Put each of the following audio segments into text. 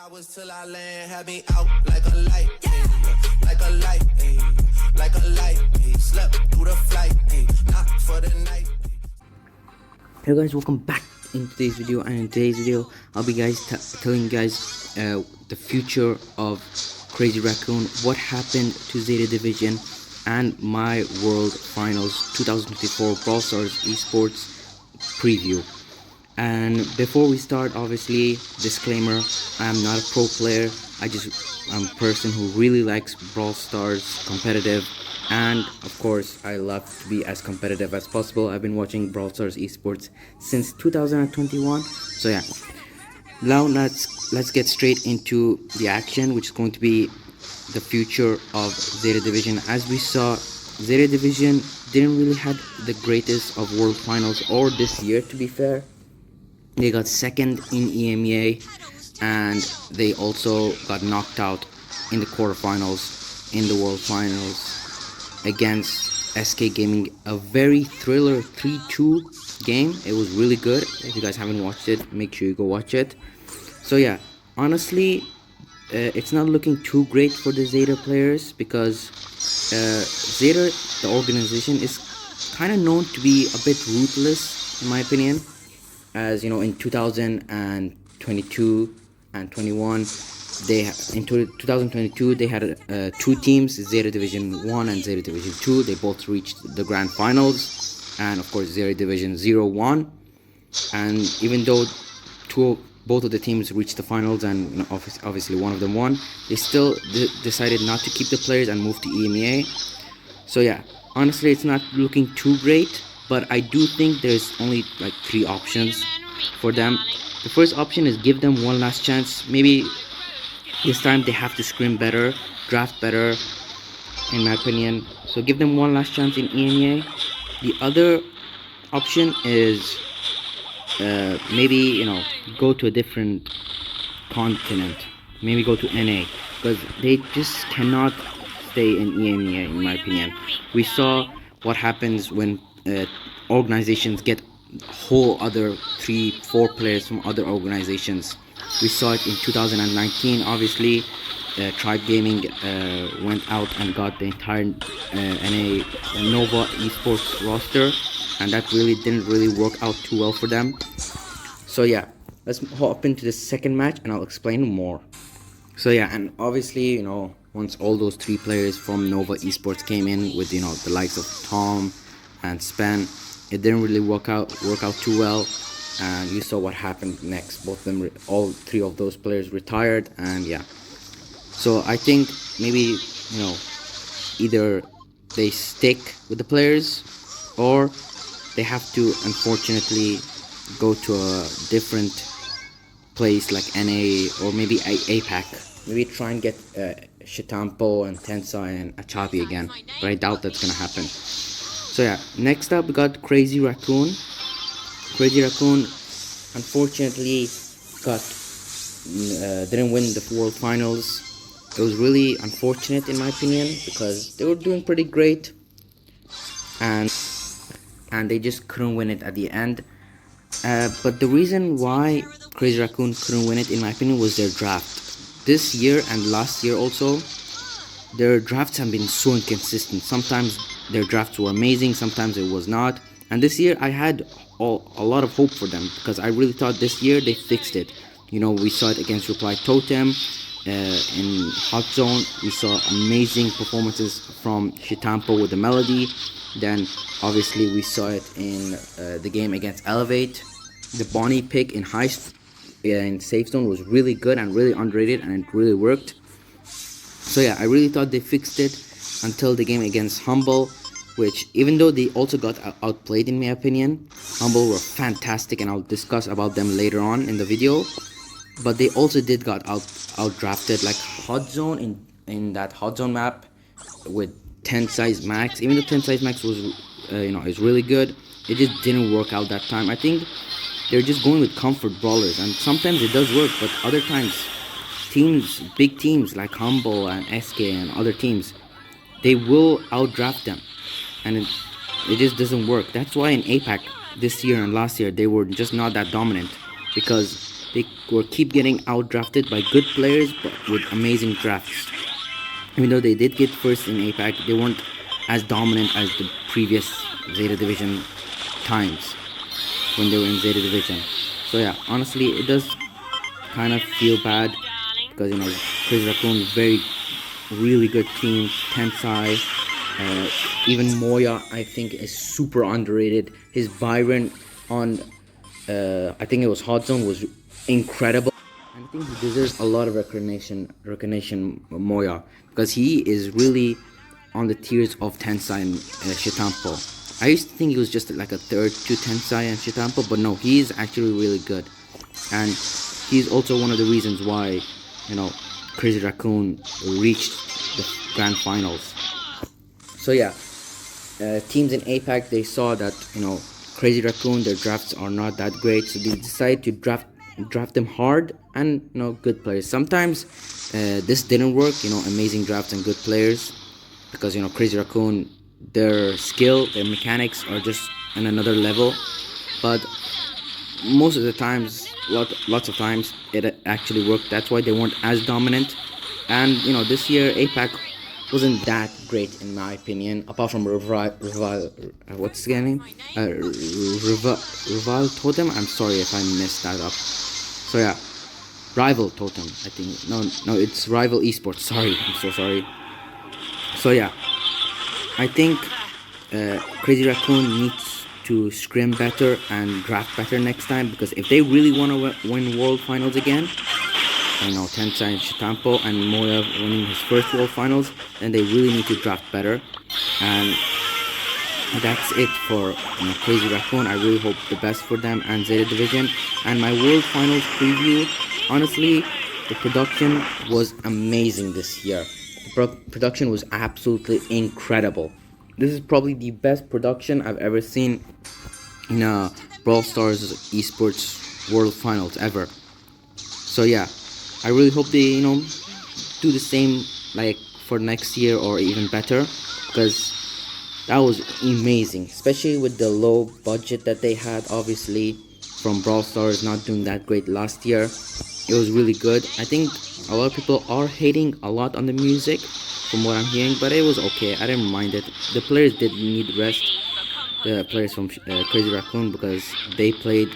hours till I land, had me out like a light, like a light, like a light, slept through the flight, not for the night. Hello guys, welcome back in today's video, and in today's video I'll be telling you guys the future of Crazy Raccoon, what happened to Zeta Division, and my World Finals 2024 Brawl Stars Esports preview. And before we start, obviously, disclaimer, I am not a pro player. I'm a person who really likes Brawl Stars competitive, and of course I love to be as competitive as possible. I've been watching Brawl Stars Esports since 2021. So yeah, now let's get straight into the action, which is going to be the future of Zeta Division. As we saw, Zeta Division didn't really have the greatest of World Finals, or this year to be fair. They got second in EMEA, and they also got knocked out in the quarterfinals in the World Finals against SK Gaming. A very thriller 3-2 game. It was really good. If you guys haven't watched it, make sure you go watch it. So yeah, honestly, it's not looking too great for the Zeta players, because Zeta, the organization, is kind of known to be a bit ruthless, in my opinion. As you know, in 2022 and 21, in 2022 they had two teams, Zeta Division 1 and Zeta Division 2. They both reached the grand finals, and of course Zeta Division 0 won. And even though both of the teams reached the finals, and you know, obviously one of them won, they still decided not to keep the players and move to EMEA. So yeah, honestly, it's not looking too great. But I do think there's only like 3 options for them. The first option is give them one last chance. Maybe this time they have to scrim better, draft better, in my opinion. So give them one last chance in EMEA. The other option is maybe, go to a different continent. Maybe go to NA, because they just cannot stay in EMEA, in my opinion. We saw what happens when organizations get whole other 3-4 players from other organizations. We saw it in 2019. Obviously, Tribe Gaming went out and got the entire NA Nova Esports roster, and that didn't really work out too well for them. So yeah, let's hop into the second match and I'll explain more. So yeah, and obviously, once all those 3 players from Nova Esports came in with, the likes of Tom and Spen, it didn't really work out too well, and you saw what happened next. All 3 of those players retired, and yeah. So I think maybe, either they stick with the players, or they have to unfortunately go to a different place like NA or maybe APAC. Maybe try and get Shitampo and Tensai and Achapi again, but I doubt that's gonna happen. So yeah, next up we got Crazy Raccoon. Crazy Raccoon unfortunately didn't win the World Finals. It was really unfortunate, in my opinion, because they were doing pretty great, and they just couldn't win it at the end. But the reason why Crazy Raccoon couldn't win it, in my opinion, was their draft. This year and last year also, their drafts have been so inconsistent. Sometimes their drafts were amazing, sometimes it was not. And this year I had a lot of hope for them, because I really thought this year they fixed it. We saw it against Reply Totem. In Hot Zone, we saw amazing performances from Shitampo with the Melody. Then obviously we saw it in the game against Elevate. The Bonnie pick in Safe Zone was really good and really underrated, and it really worked. So yeah, I really thought they fixed it until the game against Humble, which, even though they also got outplayed, in my opinion, Humble were fantastic, and I'll discuss about them later on in the video. But they also got outdrafted, like Hot Zone, in that Hot Zone map with 10 size max. Even though 10 size max was is really good, it just didn't work out that time. I think they're just going with comfort brawlers, and sometimes it does work, but other times big teams like Humble and SK and other teams, they will outdraft them, and it just doesn't work. That's why in APAC this year and last year they were just not that dominant, because they were keep getting outdrafted by good players but with amazing drafts. Even though they did get first in APAC, they weren't as dominant as the previous Zeta Division times when they were in Zeta Division. So yeah, honestly, it does kind of feel bad because Crazy Raccoon, very really good team. Tensai, even Moya, I think is super underrated. His Byron on, I think it was Hot Zone, was incredible. And I think he deserves a lot of recognition, Moya, because he is really on the tiers of Tensai and Shitampo. I used to think he was just like a third to Tensai and Shitampo, but no, he is actually really good. And he's also one of the reasons why, Crazy Raccoon reached the grand finals. So yeah, teams in APAC, they saw that, Crazy Raccoon, their drafts are not that great, so they decided to draft them hard and, good players. Sometimes this didn't work, amazing drafts and good players, because, Crazy Raccoon, their skill, their mechanics are just on another level. But most of the times, lots of times, it actually worked. That's why they weren't as dominant. And this year APAC wasn't that great in my opinion, apart from what's his name? Rival Totem. I'm sorry if I messed that up. So yeah, Rival Totem. I think no, it's Rival Esports. Sorry, I'm so sorry. So yeah, I think Crazy Raccoon needs to scrim better and draft better next time, because if they really want to win World Finals again, Tensai and Shitampo and Moya winning his first World Finals, then they really need to draft better. And that's it for Crazy Raccoon. I really hope the best for them and Zeta Division. And my World Finals preview, honestly, the production was amazing this year. The production was absolutely incredible. This is probably the best production I've ever seen in a Brawl Stars Esports World Finals ever. So yeah, I really hope they do the same like for next year or even better, because that was amazing, especially with the low budget that they had, obviously, from Brawl Stars not doing that great last year. It was really good. I think a lot of people are hating a lot on the music from what I'm hearing, but it was okay. I didn't mind it. The players did need rest, the players from Crazy Raccoon, because they played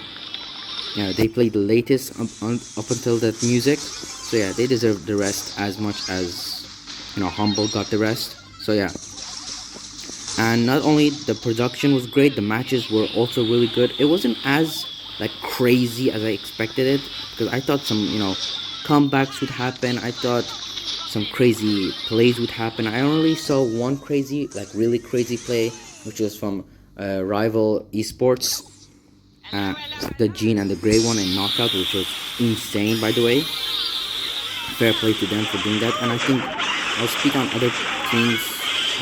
the latest up until that music. So yeah, they deserve the rest as much as Humble got the rest. So yeah, and not only the production was great, the matches were also really good. It wasn't as crazy as I expected it, because I thought some comebacks would happen. I thought some crazy plays would happen. I only saw one crazy, really crazy play, which was from Rival Esports, the Gene and the Grey one in Knockout, which was insane, by the way. Fair play to them for doing that. And I think I'll speak on other teams,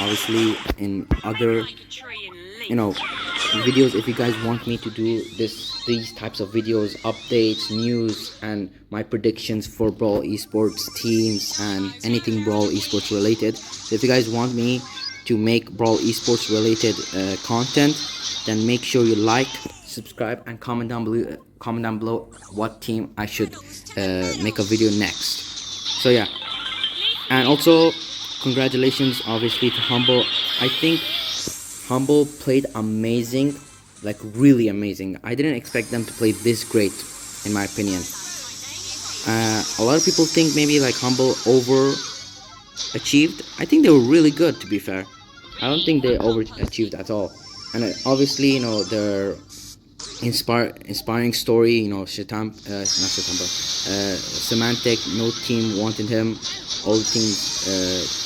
obviously, in other videos. If you guys want me to do these types of videos, updates, news, and my predictions for Brawl Esports teams and anything Brawl Esports related. So if you guys want me to make Brawl Esports related content, then make sure you like, subscribe, and comment down below what team I should make a video next. So yeah, and also congratulations obviously to Humble. I think Humble played amazing, really amazing. I didn't expect them to play this great, in my opinion. A lot of people think maybe Humble overachieved. I think they were really good, to be fair. I don't think they overachieved at all. And obviously, their inspiring story, Semantic, no team wanted him. All the teams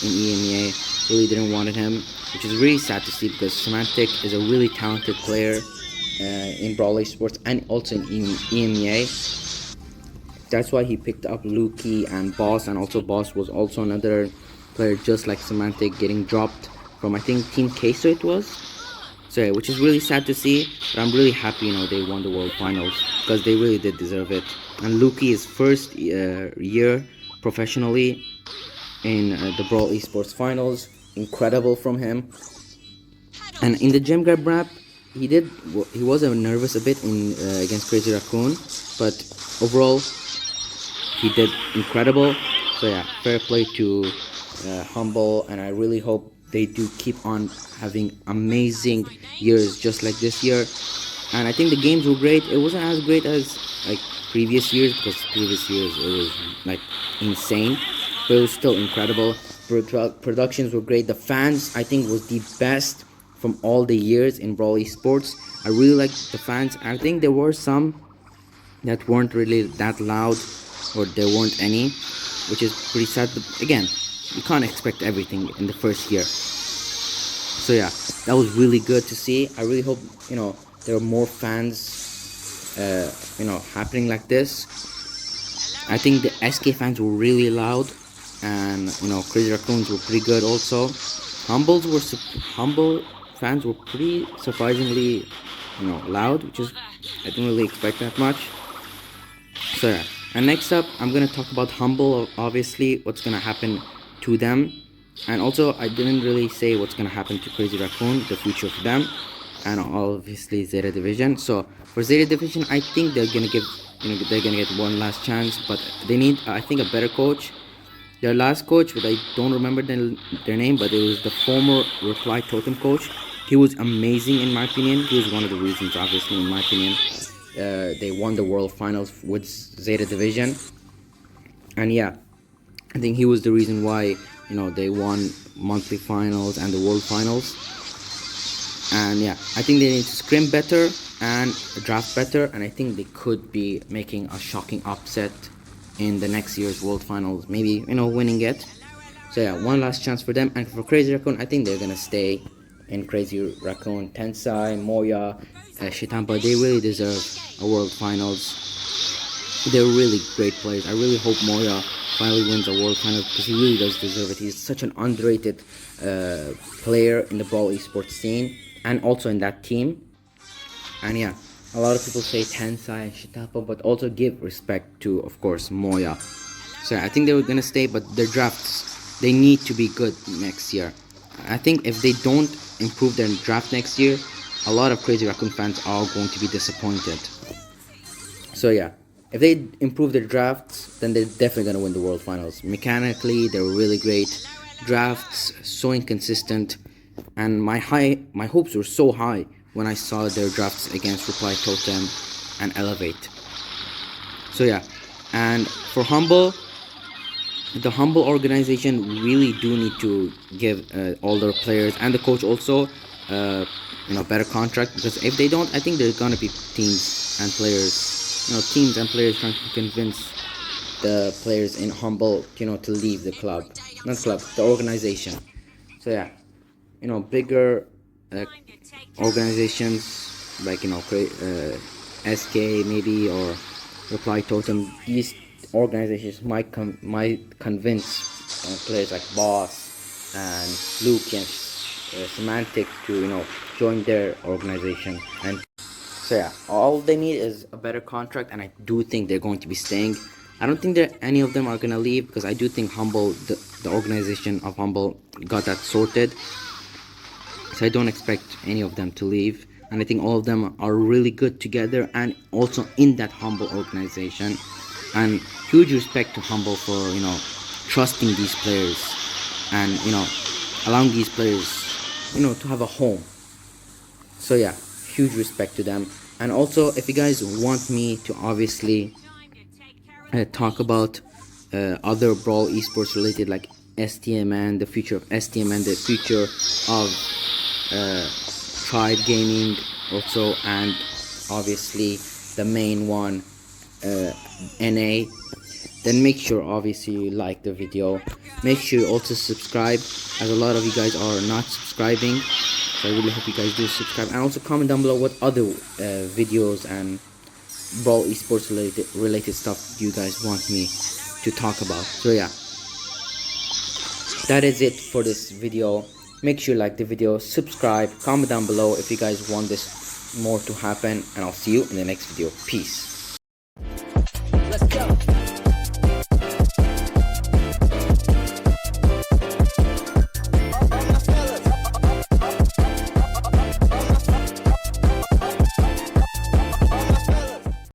in EMEA really didn't want him, which is really sad to see, because Semantic is a really talented player in Brawl Esports and also in EMEA. That's why he picked up Luki and Boss, and also Boss was also another player just like Semantic, getting dropped from, I think, Team Queso it was. So yeah, which is really sad to see, but I'm really happy they won the World Finals, because they really did deserve it. And Luki is first year professionally in the Brawl Esports Finals. Incredible from him. And in the Gem Grab map, he was nervous a bit in against Crazy Raccoon, but overall he did incredible. So yeah, fair play to Humble, and I really hope they do keep on having amazing years just like this year. And I think the games were great. It wasn't as great as like previous years, because previous years it was like insane, but it was still incredible. Productions were great. The fans, I think, was the best from all the years in Brawl Esports. I really liked the fans. I think there were some that weren't really that loud, or there weren't any, which is pretty sad. But again, you can't expect everything in the first year. So yeah, that was really good to see. I really hope, you know, there are more fans, you know, happening like this. I think the SK fans were really loud, and you know, Crazy Raccoons were pretty good also. Humble fans were pretty surprisingly, you know, loud, which is, I didn't really expect that much. So yeah, and next up I'm gonna talk about Humble, obviously what's gonna happen to them, and also I didn't really say what's gonna happen to Crazy Raccoon, the future of them, and obviously Zeta Division. So for Zeta Division, I think they're gonna give, you know, they're gonna get one last chance, but they need, I think, a better coach. Their last coach, but I don't remember their name, but it was the former Reply Totem coach. He was amazing in my opinion. He was one of the reasons, obviously, in my opinion, they won the World Finals with Zeta Division. And yeah, I think he was the reason why, you know, they won monthly finals and the World Finals. And yeah, I think they need to scrim better and draft better, and I think they could be making a shocking upset in the next year's World Finals, maybe, you know, winning it. So yeah, one last chance for them. And for Crazy Raccoon, I think they're gonna stay in Crazy Raccoon. Tensai, Moya, Shitampa, they really deserve a World Finals. They're really great players. I really hope Moya finally wins a World Finals, because he really does deserve it. He's such an underrated player in the Brawl esports scene, and also in that team. And yeah, a lot of people say Tensai and Shitapa, but also give respect to, of course, Moya. So I think they were gonna stay, but their drafts, they need to be good next year. I think if they don't improve their draft next year, a lot of Crazy Raccoon fans are going to be disappointed. So yeah, if they improve their drafts, then they're definitely gonna win the World Finals. Mechanically, they were really great. Drafts, so inconsistent, and my hopes were so high when I saw their drafts against Reply Totem and Elevate. So yeah, and for Humble, the Humble organization really do need to give all their players and the coach also, you know, better contract, because if they don't, I think there's gonna be teams and players, you know, teams and players trying to convince the players in Humble, you know, to leave the club, not club, the organization. So yeah, you know, bigger organizations like, you know, SK maybe, or Reply Totem, these organizations might convince players like Boss and Luke and Semantic to, you know, join their organization. And so yeah, all they need is a better contract, and I do think they're going to be staying. I don't think that any of them are gonna leave, because I do think Humble, the organization of Humble, got that sorted. So I don't expect any of them to leave, and I think all of them are really good together, and also in that Humble organization. And huge respect to Humble for, you know, trusting these players, and, you know, allowing these players, you know, to have a home. So yeah, huge respect to them. And also, if you guys want me to obviously talk about other Brawl esports related, like STMN, the future of STMN, the future of Tribe Gaming also, and obviously the main one, NA, then make sure obviously you like the video. Make sure you also subscribe, as a lot of you guys are not subscribing, so I really hope you guys do subscribe. And also comment down below what other videos and Brawl esports related stuff you guys want me to talk about. So yeah, that is it for this video. Make sure you like the video, subscribe, comment down below if you guys want this more to happen, and I'll see you in the next video. Peace.